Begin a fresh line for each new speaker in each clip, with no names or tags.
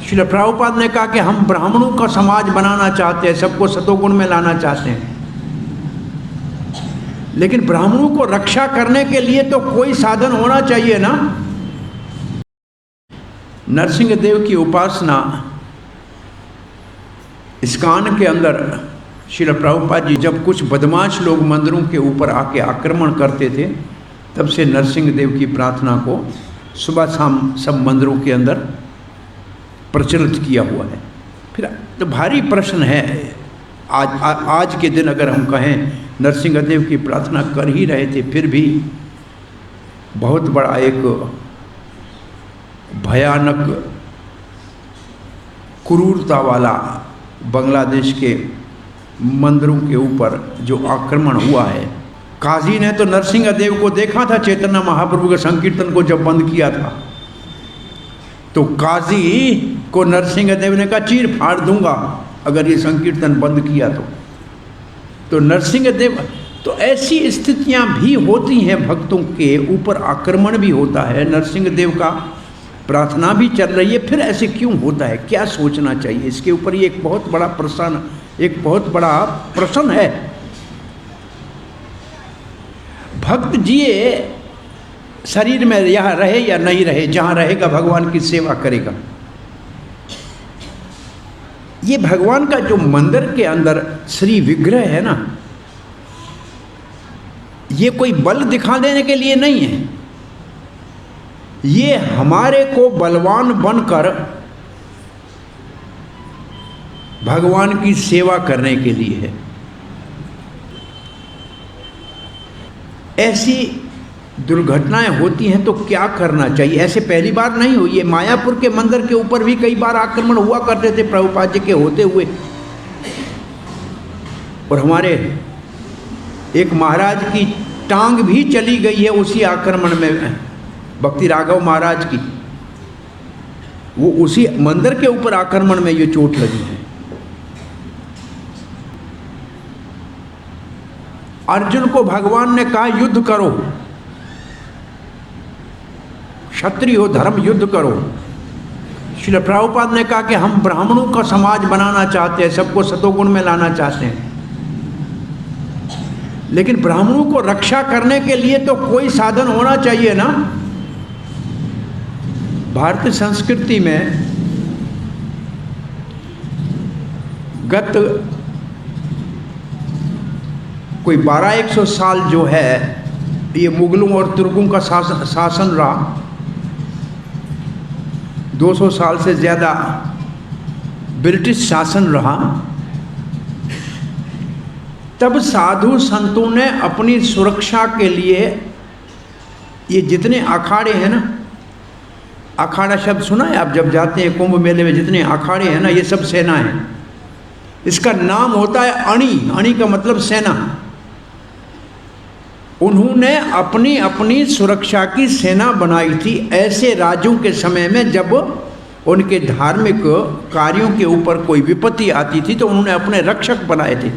श्रील प्रभुपाद ने कहा कि हम ब्राह्मणों का समाज बनाना चाहते हैं, सबको सतोगुण में लाना चाहते हैं, लेकिन ब्राह्मणों को रक्षा करने के लिए तो कोई साधन होना चाहिए ना। नरसिंह देव की उपासना इस्कॉन के अंदर श्रील प्रभुपाद जी जब कुछ बदमाश लोग मंदिरों के ऊपर आके आक्रमण करते थे, तब से नरसिंह देव की प्रार्थना को सुबह शाम सब मंदिरों के अंदर प्रचलित किया हुआ है। फिर तो भारी प्रश्न है, आज के दिन अगर हम कहें नरसिंह देव की प्रार्थना कर ही रहे थे, फिर भी बहुत बड़ा एक भयानक क्रूरता वाला बांग्लादेश के मंदिरों के ऊपर जो आक्रमण हुआ है। काजी ने तो नरसिंह देव को देखा था चैतन्य महाप्रभु के संकीर्तन को जब बंद किया था, तो काजी को नरसिंह देव ने कहा चीर फाड़ दूंगा अगर ये संकीर्तन बंद किया तो नरसिंह देव, तो ऐसी स्थितियां भी होती हैं, भक्तों के ऊपर आक्रमण भी होता है, नरसिंह देव का प्रार्थना भी चल रही है, फिर ऐसे क्यों होता है, क्या सोचना चाहिए इसके ऊपर? ये एक बहुत बड़ा प्रश्न है। भक्त जिए शरीर में यहाँ रहे या नहीं रहे, जहाँ रहेगा भगवान की सेवा करेगा। ये भगवान का जो मंदिर के अंदर श्री विग्रह है ना, ये कोई बल दिखा देने के लिए नहीं है, ये हमारे को बलवान बनकर भगवान की सेवा करने के लिए है। ऐसी दुर्घटनाएं होती हैं तो क्या करना चाहिए? ऐसे पहली बार नहीं हुई है, मायापुर के मंदिर के ऊपर भी कई बार आक्रमण हुआ करते थे प्रभुपाद जी के होते हुए, और हमारे एक महाराज की टांग भी चली गई है उसी आक्रमण में, भक्ति राघव महाराज की, वो उसी मंदिर के ऊपर आक्रमण में ये चोट लगी है। अर्जुन को भगवान ने कहा युद्ध करो, क्षत्रिय हो धर्म युद्ध करो। श्रील प्रभुपाद ने कहा कि हम ब्राह्मणों का समाज बनाना चाहते हैं, सबको सतोगुण में लाना चाहते हैं, लेकिन ब्राह्मणों को रक्षा करने के लिए तो कोई साधन होना चाहिए ना। भारतीय संस्कृति में गत कोई 1200 साल जो है ये मुगलों और तुर्कों का शासन रहा, 200 साल से ज़्यादा ब्रिटिश शासन रहा। तब साधु संतों ने अपनी सुरक्षा के लिए ये जितने अखाड़े हैं ना, अखाड़ा शब्द सुना है आप जब जाते हैं कुंभ मेले में, जितने अखाड़े हैं ना ये सब सेना है। इसका नाम होता है अणी, अणी का मतलब सेना। उन्होंने अपनी अपनी सुरक्षा की सेना बनाई थी ऐसे राज्यों के समय में जब उनके धार्मिक कार्यों के ऊपर कोई विपत्ति आती थी तो उन्होंने अपने रक्षक बनाए थे।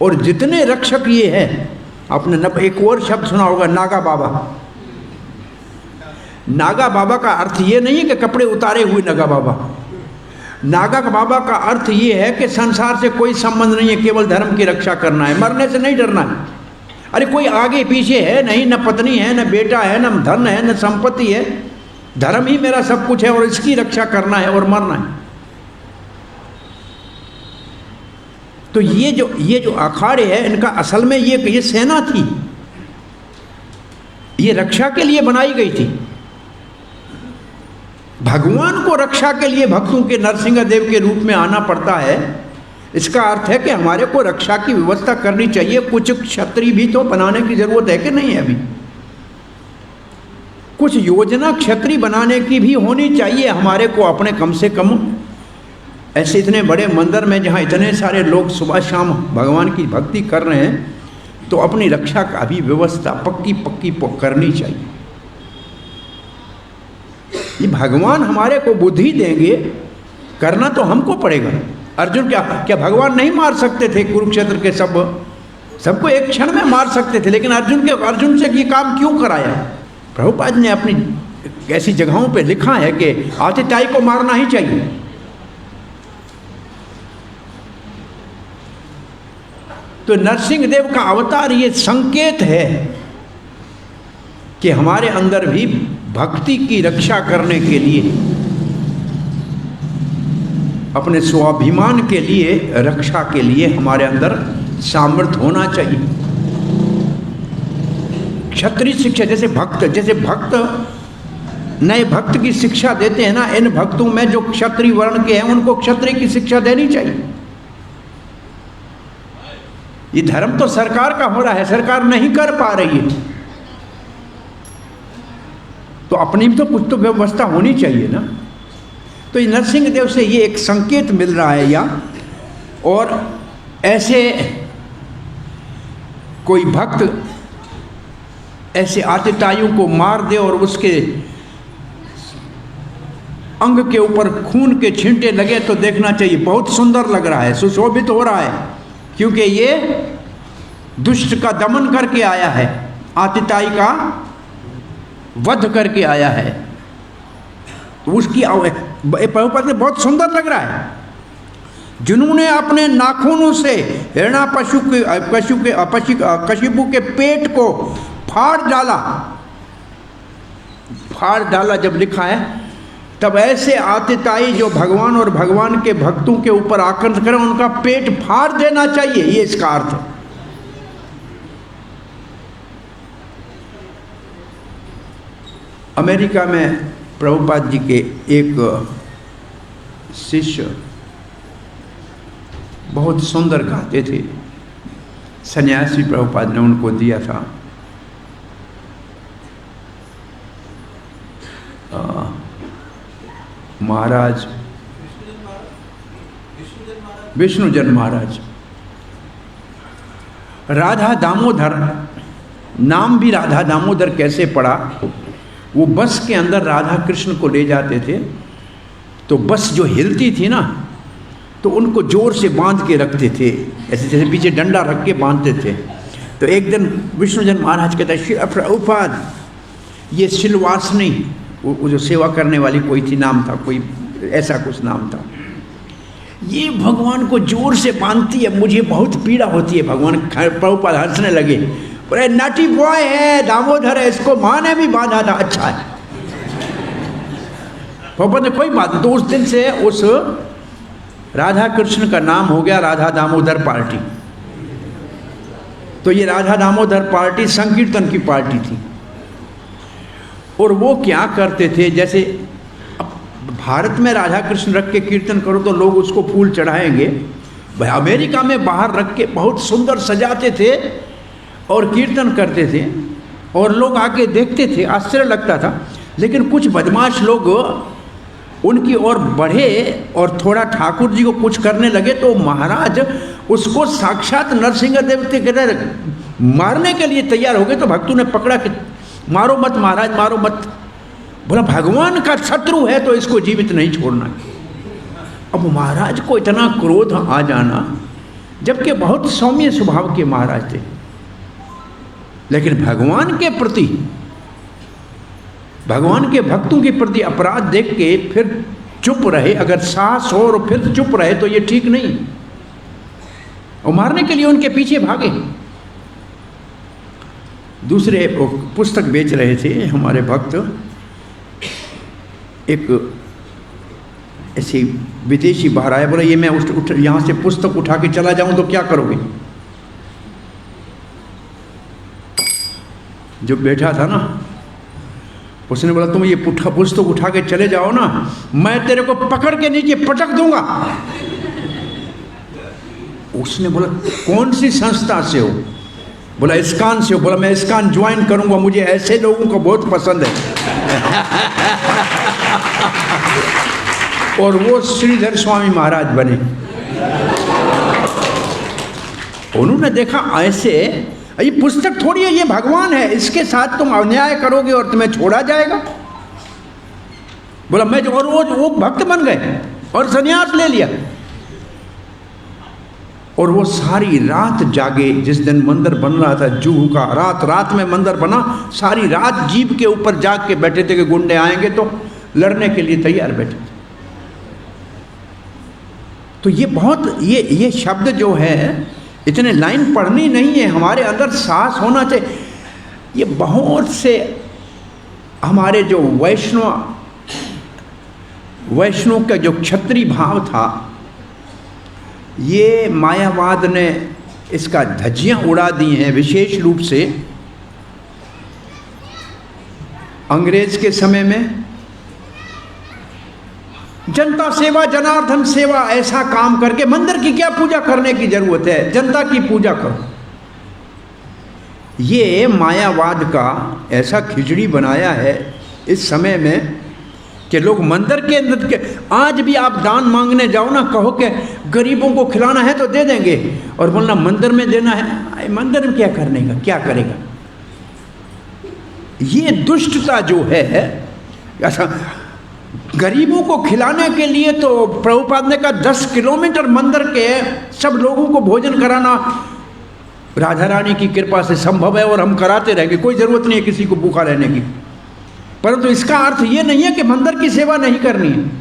और जितने रक्षक ये हैं, आपने एक और शब्द सुना होगा नागा बाबा। नागा बाबा का अर्थ ये नहीं है कि कपड़े उतारे हुए नागा बाबा। नागा बाबा का अर्थ ये है कि संसार से कोई संबंध नहीं है, केवल धर्म की रक्षा करना है, मरने से नहीं डरना है। अरे कोई आगे पीछे है नहीं, न पत्नी है, न बेटा है, न धन है, न संपत्ति है, धर्म ही मेरा सब कुछ है और इसकी रक्षा करना है और मरना है। तो ये जो अखाड़े हैं इनका असल में ये सेना थी, ये रक्षा के लिए बनाई गई थी। भगवान को रक्षा के लिए भक्तों के नरसिंह देव के रूप में आना पड़ता है। इसका अर्थ है कि हमारे को रक्षा की व्यवस्था करनी चाहिए। कुछ क्षत्रिय भी तो बनाने की जरूरत है कि नहीं है? अभी कुछ योजना क्षत्रिय बनाने की भी होनी चाहिए हमारे को अपने, कम से कम ऐसे इतने बड़े मंदिर में जहाँ इतने सारे लोग सुबह शाम भगवान की भक्ति कर रहे हैं, तो अपनी रक्षा का भी व्यवस्था पक्की करनी चाहिए। ये भगवान हमारे को बुद्धि देंगे, करना तो हमको पड़ेगा। अर्जुन क्या भगवान नहीं मार सकते थे? कुरुक्षेत्र के सबको एक क्षण में मार सकते थे, लेकिन अर्जुन से ये काम क्यों कराया? प्रभुपाद ने अपनी ऐसी जगहों पे लिखा है कि आतिताई को मारना ही चाहिए। तो नरसिंह देव का अवतार ये संकेत है कि हमारे अंदर भी भक्ति की रक्षा करने के लिए, अपने स्वाभिमान के लिए, रक्षा के लिए हमारे अंदर सामर्थ्य होना चाहिए। क्षत्रिय शिक्षा, जैसे भक्त नए भक्त की शिक्षा देते हैं ना, इन भक्तों में जो क्षत्रिय वर्ण के हैं उनको क्षत्रिय की शिक्षा देनी चाहिए। ये धर्म तो सरकार का हो रहा है, सरकार नहीं कर पा रही है, तो अपनी भी तो कुछ तो व्यवस्था होनी चाहिए ना। तो नरसिंह देव से ये एक संकेत मिल रहा है यहाँ। और ऐसे कोई भक्त ऐसे आतिताइयों को मार दे और उसके अंग के ऊपर खून के छींटे लगे तो देखना चाहिए, बहुत सुंदर लग रहा है, सुशोभित हो रहा है, क्योंकि ये दुष्ट का दमन करके आया है, आतिताई का वध करके आया है। तो उसकी प्रभुपाद ने बहुत सुंदर लग रहा है। जिन्होंने अपने नाखूनों से कशिपु के पेट को फाड़ डाला जब लिखा है, तब ऐसे आतिताई जो भगवान और भगवान के भक्तों के ऊपर आक्रमण करें उनका पेट फाड़ देना चाहिए, ये इसका अर्थ है। अमेरिका में प्रभुपाद जी के एक शिष्य बहुत सुंदर गाते थे, सन्यासी प्रभुपाद ने उनको दिया था। महाराज विष्णुजन महाराज, राधा दामोदर, नाम भी राधा दामोदर कैसे पड़ा? वो बस के अंदर राधा कृष्ण को ले जाते थे, तो बस जो हिलती थी ना, तो उनको जोर से बांध के रखते थे, ऐसे जैसे पीछे डंडा रख के बांधते थे। तो एक दिन विष्णुजन महाराज कहता है, प्रभुपाद ये सिलवासनी, वो जो सेवा करने वाली कोई थी, नाम था कोई ऐसा कुछ नाम था, ये भगवान को जोर से बांधती है, मुझे बहुत पीड़ा होती है। भगवान प्रभुपाद हंसने लगे, बोले नाटी बॉय है, दामोदर है, इसको माँ ने भी बांधा था, अच्छा है। प्रभुपाद ने कोई बात नहीं। तो उस दिन से उस राधा कृष्ण का नाम हो गया राधा दामोदर पार्टी। तो ये राधा दामोदर पार्टी संकीर्तन की पार्टी थी। और वो क्या करते थे, जैसे भारत में राधा कृष्ण रख के कीर्तन करो तो लोग उसको फूल चढ़ाएंगे, भाई अमेरिका में बाहर रख के बहुत सुंदर सजाते थे और कीर्तन करते थे, और लोग आके देखते थे, आश्चर्य लगता था। लेकिन कुछ बदमाश लोग उनकी ओर बढ़े और थोड़ा ठाकुर जी को कुछ करने लगे, तो महाराज उसको साक्षात नरसिंह देव के मारने के लिए तैयार हो गए। तो भक्तों ने पकड़ा कि मारो मत महाराज, मारो मत। बोला भगवान का शत्रु है तो इसको जीवित नहीं छोड़ना। अब महाराज को इतना क्रोध आ जाना, जबकि बहुत सौम्य स्वभाव के महाराज थे, लेकिन भगवान के प्रति, भगवान के भक्तों के प्रति अपराध देख के फिर चुप रहे। अगर साहस हो और फिर चुप रहे तो ये ठीक नहीं, और मारने के लिए उनके पीछे भागे। दूसरे पुस्तक बेच रहे थे हमारे भक्त, एक ऐसी विदेशी बाहर आया, बोला ये मैं यहाँ से पुस्तक उठा के चला जाऊं तो क्या करोगे? जो बैठा था ना, उसने बोला तुम ये पुस्तक उठा के चले जाओ ना, मैं तेरे को पकड़ के नीचे पटक दूंगा। उसने बोला कौन सी संस्था से हो? बोला इस्कान से हो। बोला मैं इस्कान ज्वाइन करूंगा, मुझे ऐसे लोगों को बहुत पसंद है। और वो श्रीधर स्वामी महाराज बने। उन्होंने देखा ऐसे, ये पुस्तक थोड़ी है, ये भगवान है, इसके साथ तुम अन्याय करोगे और तुम्हें छोड़ा जाएगा। बोला मैं, और वो भक्त बन गए और संन्यास ले लिया। और वो सारी रात जागे। जिस दिन मंदिर बन रहा था जूहू का, रात में मंदिर बना, सारी रात जीप के ऊपर जाग के बैठे थे कि गुंडे आएंगे तो लड़ने के लिए तैयार बैठे थे। तो ये बहुत, ये शब्द जो है इतने लाइन पढ़नी नहीं है, हमारे अंदर साहस होना चाहिए। ये बहुत से हमारे जो वैष्णव का जो क्षत्रिय भाव था, ये मायावाद ने इसका धज्जियां उड़ा दी हैं। विशेष रूप से अंग्रेज के समय में जनता सेवा, जनार्दन सेवा, ऐसा काम करके मंदिर की क्या पूजा करने की जरूरत है, जनता की पूजा करो। ये मायावाद का ऐसा खिचड़ी बनाया है इस समय में कि लोग मंदिर के अंदर के, आज भी आप दान मांगने जाओ ना, कहो कि गरीबों को खिलाना है तो दे देंगे, और बोलना मंदिर में देना है, मंदिर में क्या करने का, क्या करेगा। ये दुष्टता जो है ऐसा, गरीबों को खिलाने के लिए तो प्रभुपाद ने कहा 10 किलोमीटर मंदिर के सब लोगों को भोजन कराना राधा रानी की कृपा से संभव है, और हम कराते रहेंगे, कोई जरूरत नहीं है किसी को भूखा रहने की। परंतु इसका अर्थ ये नहीं है कि मंदिर की सेवा नहीं करनी है।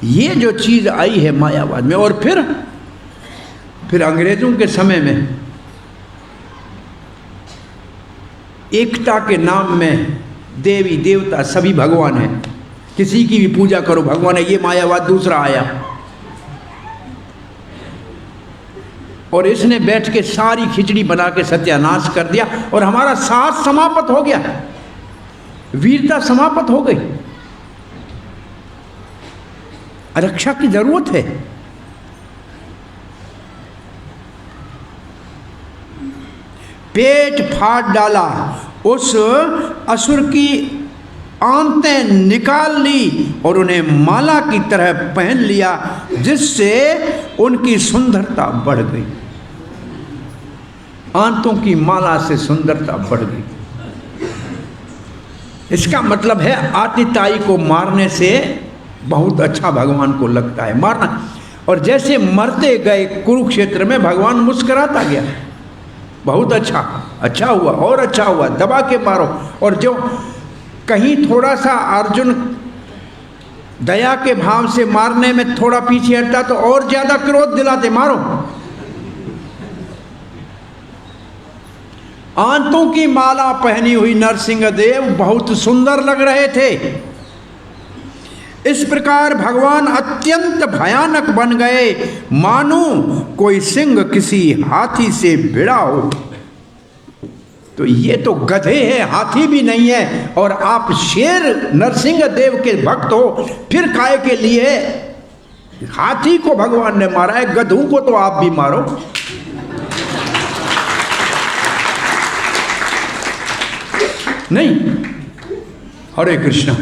ये जो चीज आई है मायावाद में, और फिर अंग्रेजों के समय में एकता के नाम में देवी देवता सभी भगवान हैं, किसी की भी पूजा करो भगवान है, ये मायावाद दूसरा आया। और इसने बैठ के सारी खिचड़ी बना के सत्यानाश कर दिया, और हमारा साहस समाप्त हो गया, वीरता समाप्त हो गई। रक्षा की जरूरत है। पेट फाड़ डाला, उस असुर की आंतें निकाल ली और उन्हें माला की तरह पहन लिया, जिससे उनकी सुंदरता बढ़ गई। आंतों की माला से सुंदरता बढ़ गई। इसका मतलब है आतिताई को मारने से बहुत अच्छा भगवान को लगता है मारना। और जैसे मरते गए कुरुक्षेत्र में भगवान मुस्कुराता गया, बहुत अच्छा हुआ और अच्छा हुआ, दबा के मारो। और जो कहीं थोड़ा सा अर्जुन दया के भाव से मारने में थोड़ा पीछे हटता तो और ज्यादा क्रोध दिलाते, मारो। आंतों की माला पहनी हुई नरसिंहदेव बहुत सुंदर लग रहे थे। इस प्रकार भगवान अत्यंत भयानक बन गए, मानो कोई सिंह किसी हाथी से भिड़ा हो। तो ये तो गधे हैं, हाथी भी नहीं है, और आप शेर नरसिंहदेव के भक्त हो, फिर काय के लिए हाथी को भगवान ने मारा है, गधों को तो आप भी मारो। नहीं। हरे कृष्णा।